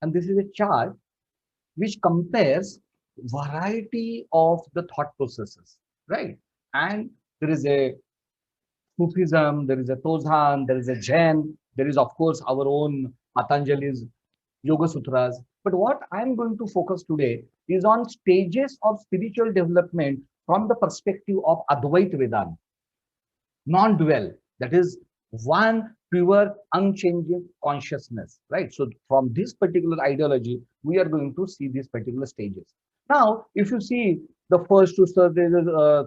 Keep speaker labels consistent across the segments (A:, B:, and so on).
A: And this is a chart which compares variety of the thought processes, right? And there is a Sufism, there is a Tozan, there is a Jain, there is of course our own Patanjali's Yoga Sutras. But what I'm going to focus today is on stages of spiritual development from the perspective of Advaita Vedanta, non-dual, that is one pure unchanging consciousness, right? So from this particular ideology we are going to see these particular stages. Now if you see the first two stages,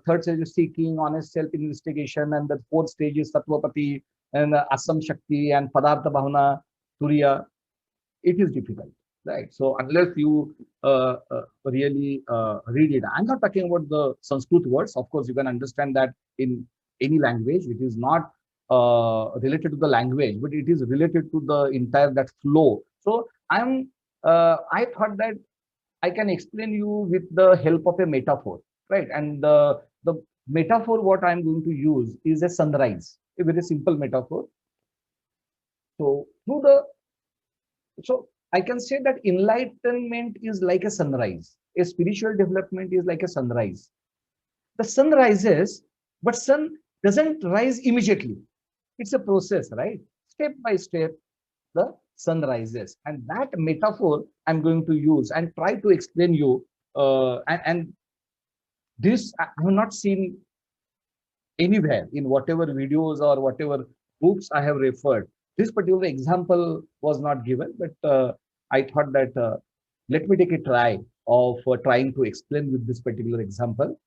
A: third stage is seeking, honest self investigation, and the fourth stage is Tattvapati and Asam Shakti and Padartha Bhavana, Turiya. It is difficult, right? So unless you really read it, I'm not talking about the Sanskrit words. Of course you can understand that in any language. It is not related to the language, but it is related to the entire that flow. So I thought that I can explain you with the help of a metaphor, right? And the metaphor what I'm going to use is a sunrise, a very simple metaphor. So through the So I can say that enlightenment is like a sunrise. A spiritual development is like a sunrise. The sun rises, but sun doesn't rise immediately. It's a process, right? Step by step, the sun rises. And that metaphor I'm going to use and try to explain you. And this I have not seen anywhere in whatever videos or whatever books I have referred. This particular example was not given, but I thought that let me take a try of trying to explain with this particular example.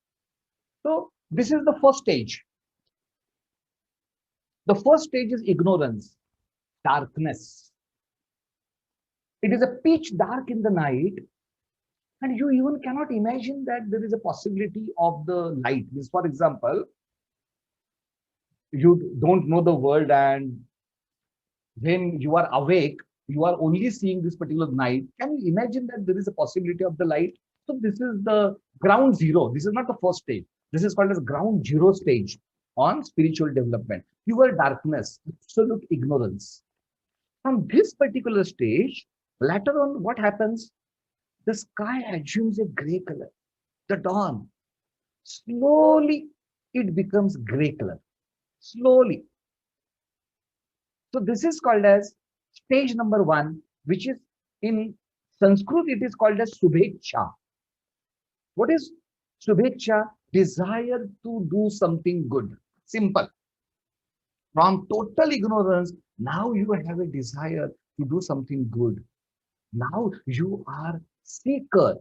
A: So this is the first stage. The first stage is ignorance, darkness. It is a pitch dark in the night, and you even cannot imagine that there is a possibility of the light. Means, for example, you don't know the world, and when you are awake, you are only seeing this particular night. Can you imagine that there is a possibility of the light? So this is the ground zero. This is not the first stage. This is called as ground zero stage on spiritual development. Pure darkness, absolute ignorance. From this particular stage, later on, what happens? The sky assumes a gray color. The dawn, slowly, it becomes gray color. Slowly. So this is called as stage number one, which is in Sanskrit, it is called as Subheksha. What is Subheksha? Desire to do something good. Simple. From total ignorance, now you have a desire to do something good. Now you are seeker.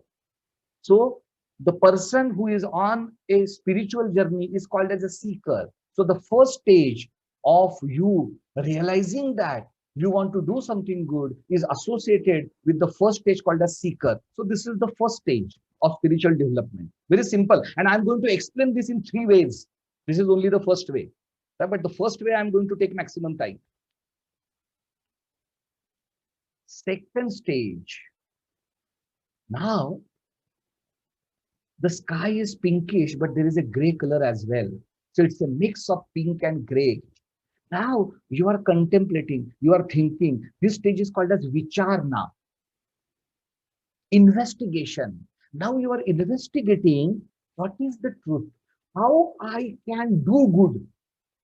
A: So the person who is on a spiritual journey is called as a seeker. So the first stage of you realizing that you want to do something good is associated with the first stage called as seeker. So this is the first stage of spiritual development. Very simple. And I'm going to explain this in three ways. This is only the first way. But the first way I'm going to take maximum time. Second stage. Now, the sky is pinkish, but there is a gray color as well. So it's a mix of pink and gray. Now you are contemplating, you are thinking. This stage is called as vicharna, investigation. Now you are investigating what is the truth, how I can do good.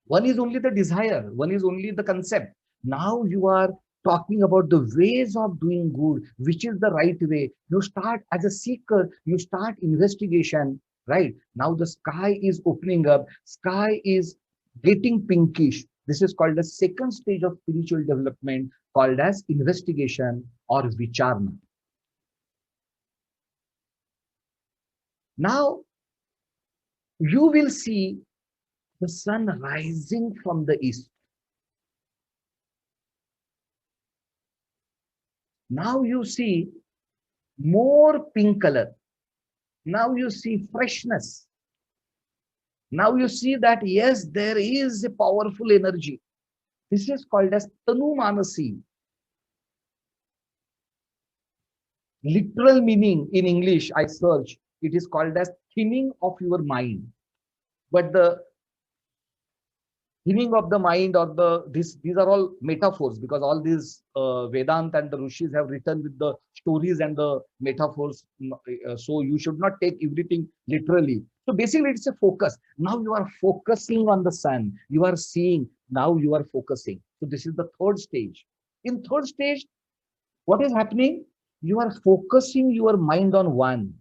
A: One is only the desire, one is only the concept. Now you are talking about the ways of doing good, which is the right way. You start as a seeker, you start investigation, right? Now the sky is opening up, sky is getting pinkish. This is called the second stage of spiritual development, called as investigation or vicharna. Now you will see the sun rising from the east. Now you see more pink color. Now you see freshness. Now you see that yes, there is a powerful energy. This is called as Tanu Manasi. Literal meaning in English, I search, it is called as thinning of your mind. But the healing of the mind, or these are all metaphors, because all these Vedanta and the Rishis have written with the stories and the metaphors. So you should not take everything literally. So basically, it's a focus. Now you are focusing on the sun. You are seeing. Now you are focusing. So this is the third stage. In third stage, what is happening? You are focusing your mind on one.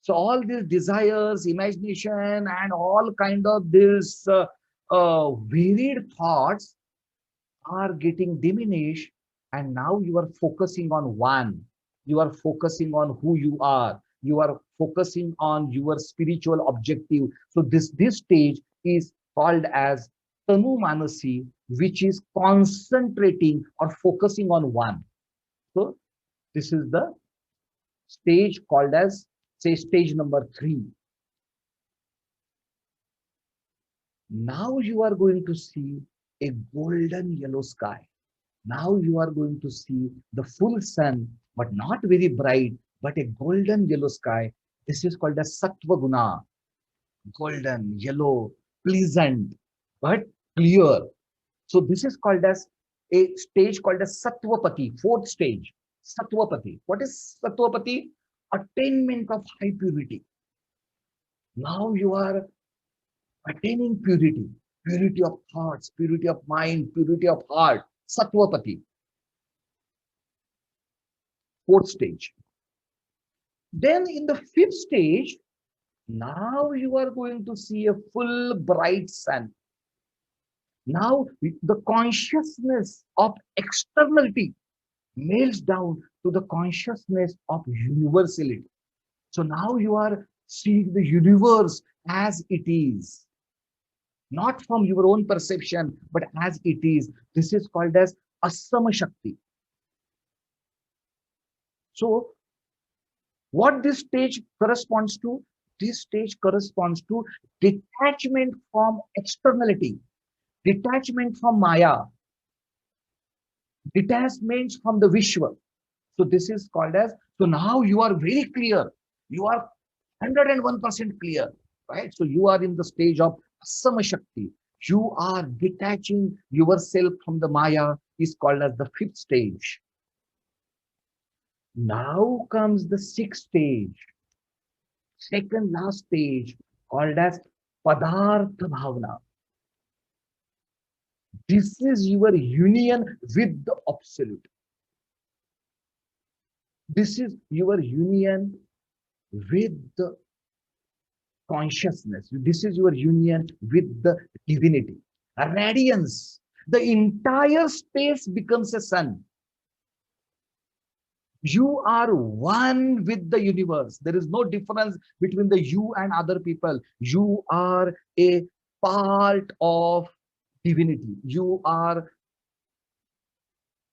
A: So all these desires, imagination, and all kind of this varied thoughts are getting diminished, and now you are focusing on one. You are focusing on who you are. You are focusing on your spiritual objective. So this stage is called as Tanu Manasi, which is concentrating or focusing on one. So this is the stage called as, say, stage number 3. Now you are going to see a golden yellow sky. Now you are going to see the full sun, but not very bright, but a golden yellow sky. This is called as Sattva Guna. Golden, yellow, pleasant, but clear. So this is called as a stage called as Sattvapati, fourth stage. Sattvapati. What is Sattvapati? Attainment of high purity. Now you are attaining purity, purity of thoughts, purity of mind, purity of heart. Sattvapati, fourth stage. Then in the fifth stage, now you are going to see a full bright sun. Now the consciousness of externality melts down to the consciousness of universality. So now you are seeing the universe as it is, not from your own perception, but as it is. This is called as Asama Shakti. So what this stage corresponds to? This stage corresponds to detachment from externality, detachment from Maya, detachment from the Vishwa. So this is called as, so now you are very clear. You are 101% clear, right? So you are in the stage of Asama Shakti. You are detaching yourself from the Maya, is called as the fifth stage. Now comes the sixth stage, second last stage, called as Padartha Bhavana. This is your union with the Absolute. This is your union with the consciousness. This is your union with the divinity. A radiance. The entire space becomes a sun. You are one with the universe. There is no difference between the you and other people. You are a part of divinity. You are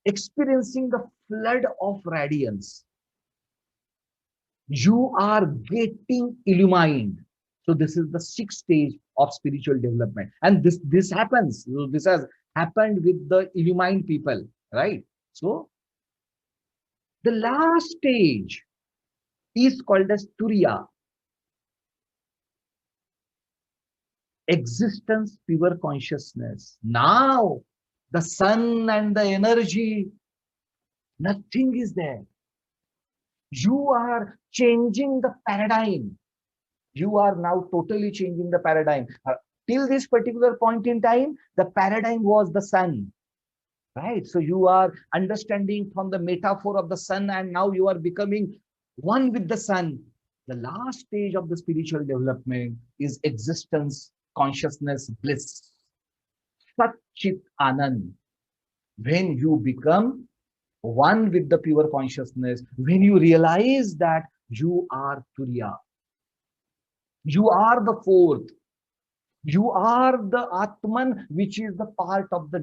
A: experiencing the flood of radiance. You are getting illumined. So this is the sixth stage of spiritual development. And this happens. This has happened with the illumined people, right? So the last stage is called as Turiya, existence, pure consciousness. Now the sun and the energy, nothing is there. You are changing the paradigm. You are now totally changing the paradigm. Till this particular point in time, the paradigm was the sun, right? So you are understanding from the metaphor of the sun, and now you are becoming one with the sun. The last stage of the spiritual development is existence, consciousness, bliss. Sat Chit Anand. When you become one with the pure consciousness, when you realize that you are Turiya, you are the fourth, you are the Atman, which is the part of the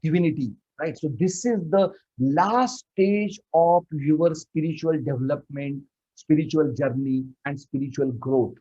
A: divinity, right? So this is the last stage of your spiritual development, spiritual journey, and spiritual growth.